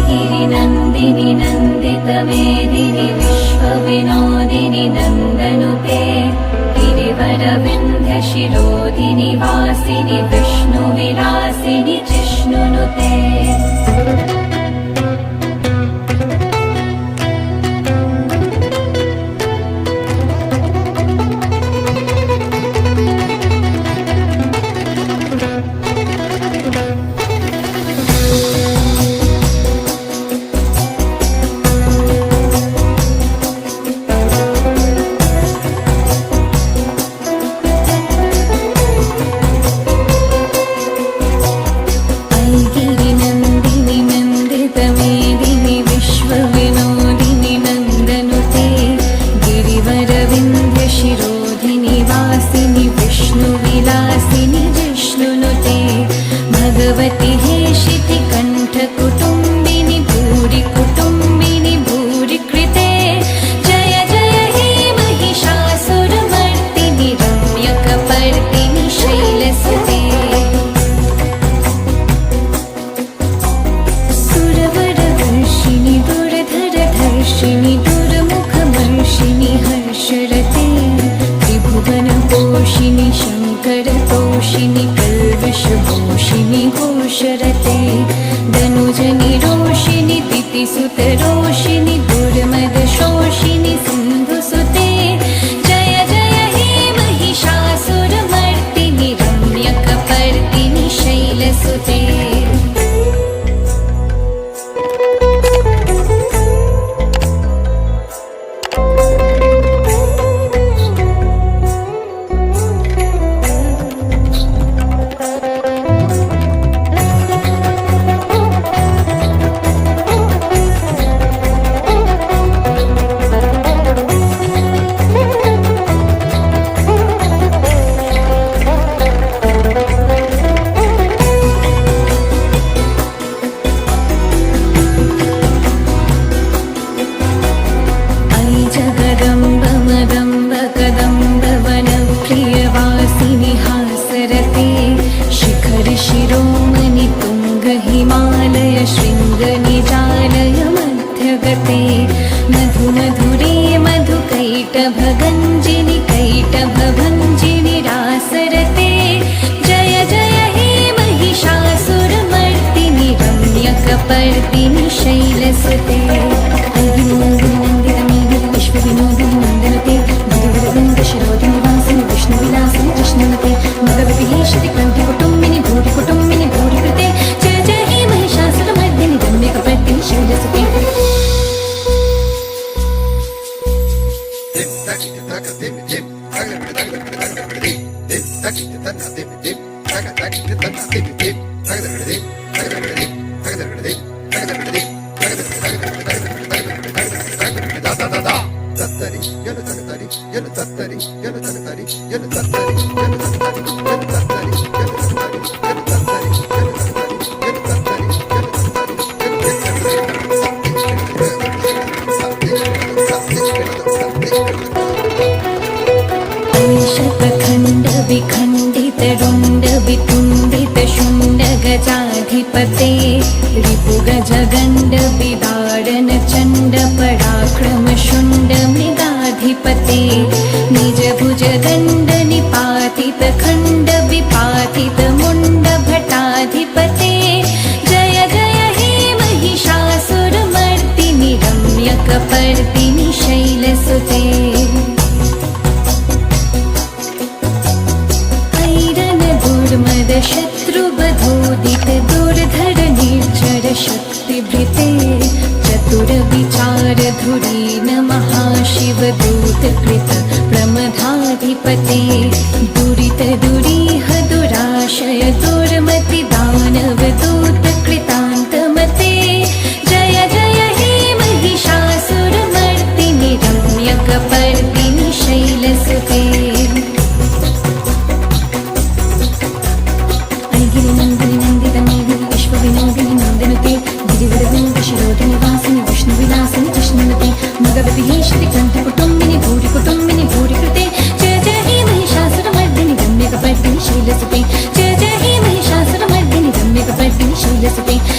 गिरिनन्दिनि नन्दितमेदिनि विश्वविनोदिनि नन्दनुते गिरिवरविन्ध्यशिरोधिनि वासिनि विष्णुविलासिनि जिष्णुनुते। भगवति हेशिति कण्ठकुटुम्बिनि भूरि कुटुम्बिनि भूरि कृते जय जय हे महिषासुरमर्दिनि रम्यकपर्दिनि शैलसुते। सुरवरवर्षिणि दुर्धरधर्षिणि दुर्मुखमर्षिणि हर्षरते त्रिभुवनपोषिणि शङ्करतोषिणि कल्वषभूषिणि घोषरते धनुजनि रोषिणि दितिसुतरोषिणि दुर्मदशोषिणि सिन्धुसुते जय जय हे महिषासुरमर्दिनि रम्यकपर्दिनि शैलसुते। शिरोमणि तुंग हिमालय शृंग निजालय मध्यगते मधु मधुरे मधुकैटभ गंजिनि कैटभ भंजिनि रासरते जय जय हे महिषासुरमर्दिनि रम्यकपर्दिनि शैलसुते। विश्वविनोदिनि नन्दनुते गिरिवरविन्दशिरोधिनि वासिनि विष्णुविलासिनि जिष्णुनुते भगवति हेशिति कण्ठकुटुम्बिनि भूरि कुटुम्बिनि भूरि कृते जय जय हे महिषासुरमर्दिनि रम्यकपर्दिनि शैलसुते। शतखण्ड विखण्डित रुण्ड वितुण्डित शुण्ड गजाधिपते रिपुगजगण्ड विदारण चण्ड पराक्रम शुण्ड मृगाधिपते निज भुजगण्ड निपातित खण्ड विपातित मुण्ड भटाधिपते जय जय हे महिषासुरमर्दिनि रम्यकपर्दिनि शैलसुते। शत्रुबधोदित दुर्धर निर्झर शक्तिभृते चतुर विचार धुरीन महाशिव दूतकृत प्रमदाधिपते दुरित दुरीह दुराशय दुर्मति दानव दूतकृतान्तमते जय जय हे महिषासुरमर्दिनि रम्यकपर्दिनि शैलसुते। गिरिनन्दिनि नन्दितमेदिनि विश्वविनोदिनि नन्दनुते गिरिवरविन्दशिरोधिनि वासिनि विष्णुविलासिनि जिष्णुनुते भगवति हेशिति कण्ठकुटुम्बिनि भूरि कुटुम्बिनि भूरि कृते जय जय हे महिषासुरमर्दिनि रम्यकपर्दिनि शैलसुते जय जय हे महिषासुरमर्दिनि वसते